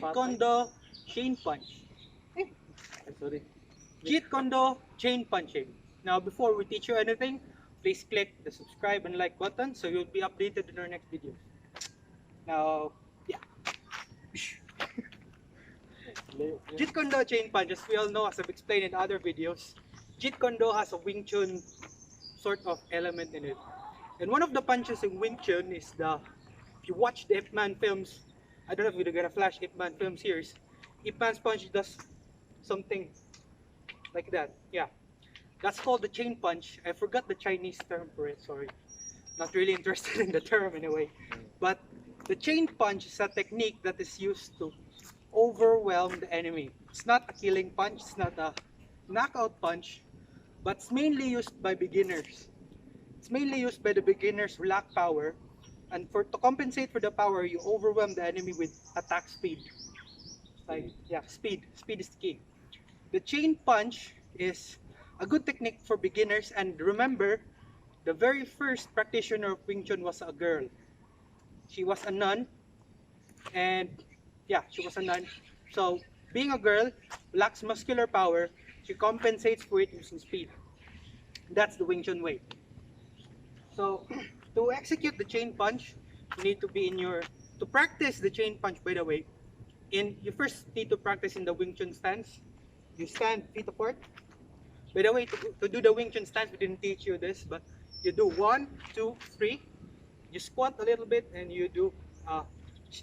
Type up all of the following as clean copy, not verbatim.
Jeet Kune Do chain punch. Sorry. Jeet Kune Do chain punching. Now, before we teach you anything, please click the subscribe and like button so you'll be updated in our next videos. Now, yeah. Jeet Kune Do chain punch, as we all know, as I've explained in other videos, Jeet Kune Do has a Wing Chun sort of element in it. And one of the punches in Wing Chun is if you watch the Yip Man films, I don't know if you're gonna flash Yip Man films here, Yip Man's punch does something like that. Yeah, that's called the chain punch. I forgot the Chinese term for it, sorry. Not really interested in the term anyway. But the chain punch is a technique that is used to overwhelm the enemy. It's not a killing punch, it's not a knockout punch, but it's mainly used by beginners. It's mainly used by the beginners who lack power, and to compensate for the power, you overwhelm the enemy with attack speed. Like, yeah, speed is the key. The chain punch is a good technique for beginners, and remember, the very first practitioner of Wing Chun was a girl. She was a nun, and yeah, she was a nun. So, being a girl, lacks muscular power, she compensates for it using speed. That's the Wing Chun way. So, to execute the chain punch, you need to be to practice the chain punch, by the way, you first need to practice in the Wing Chun stance. You stand feet apart. By the way, to do the Wing Chun stance, we didn't teach you this, but you do 1, 2, 3. You squat a little bit, and you do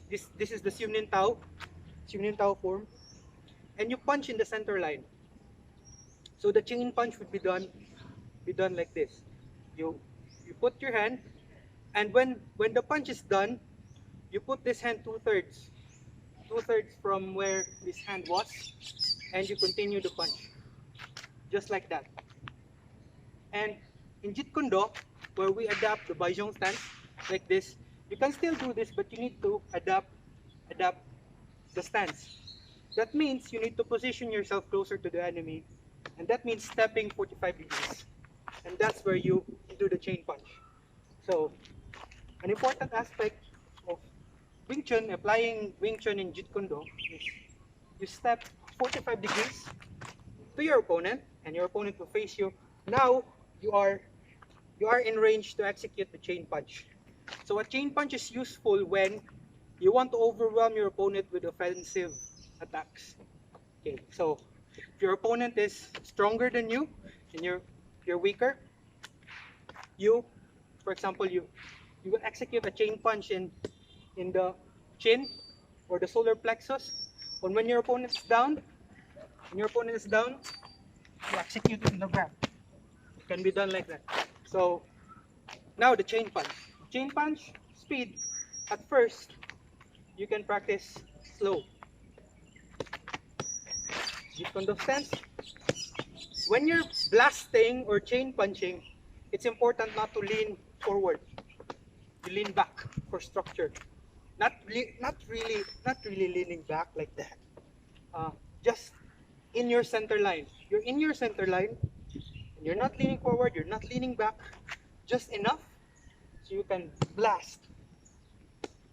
this is the Siu Nin Tao form, and you punch in the center line. So the chain punch would be done like this. You put your hand, and when the punch is done, you put this hand two-thirds from where this hand was, and you continue the punch, just like that. And in Jeet Kune Do, where we adapt the Baizhong stance, like this, you can still do this, but you need to adapt the stance. That means you need to position yourself closer to the enemy, and that means stepping 45 degrees. And that's where you do the chain punch. So, an important aspect of Wing Chun, applying Wing Chun in Jeet Kune Do, is you step 45 degrees to your opponent, and your opponent will face you. Now, you are in range to execute the chain punch. So a chain punch is useful when you want to overwhelm your opponent with offensive attacks. Okay, so if your opponent is stronger than you and you're weaker, for example, you will execute a chain punch in the chin or the solar plexus. And when your opponent is down, you execute it in the ground. It can be done like that. So now the chain punch. Chain punch, speed. At first, you can practice slow. Jeet Kune Do stance. When you're blasting or chain punching, it's important not to lean forward. You lean back for structure. Not really leaning back like that. Just in your center line. You're in your center line, and you're not leaning forward. You're not leaning back. Just enough so you can blast.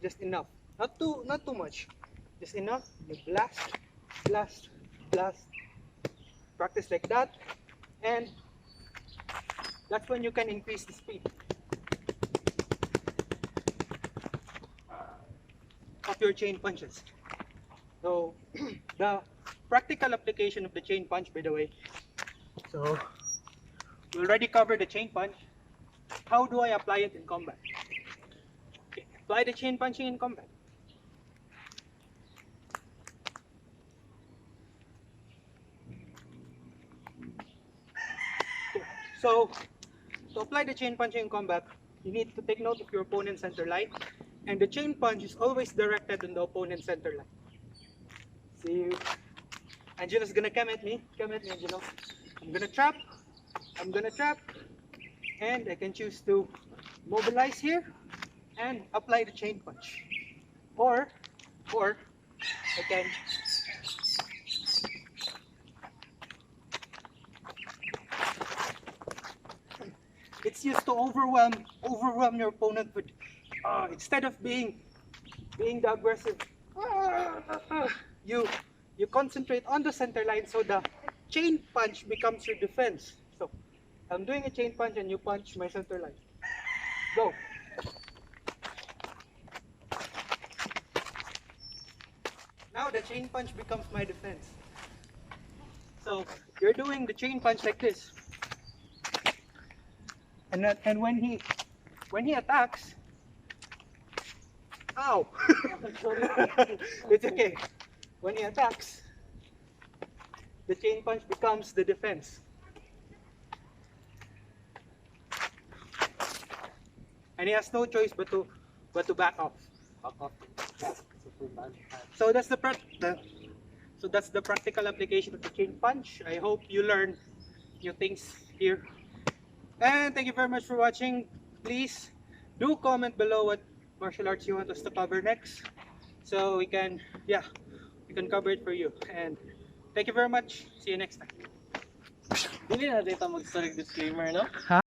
Just enough. Not too much. Just enough. You blast. Practice like that, and that's when you can increase the speed of your chain punches. So the practical application of the chain punch, by the way. So we already covered the chain punch. How do I apply it in combat? Okay, apply the chain punching in combat. So, to apply the chain punching in combat, you need to take note of your opponent's center line, and the chain punch is always directed on the opponent's center line. See, Angelo's gonna come at me, Angelo. I'm gonna trap, and I can choose to mobilize here and apply the chain punch, or I can it's used to overwhelm your opponent with instead of being the aggressive you concentrate on the center line, so the chain punch becomes your defense. So I'm doing a chain punch and you punch my center line. Go. Now the chain punch becomes my defense. So you're doing the chain punch like this, and when he attacks, ow! It's okay. When he attacks, the chain punch becomes the defense. And he has no choice but to back off. So that's the practical application of the chain punch. I hope you learn new things here. And thank you very much for watching. Please do comment below what martial arts you want us to cover next, so we can cover it for you. And thank you very much. See you next time. Dili na dito mag-story disclaimer, no? Huh?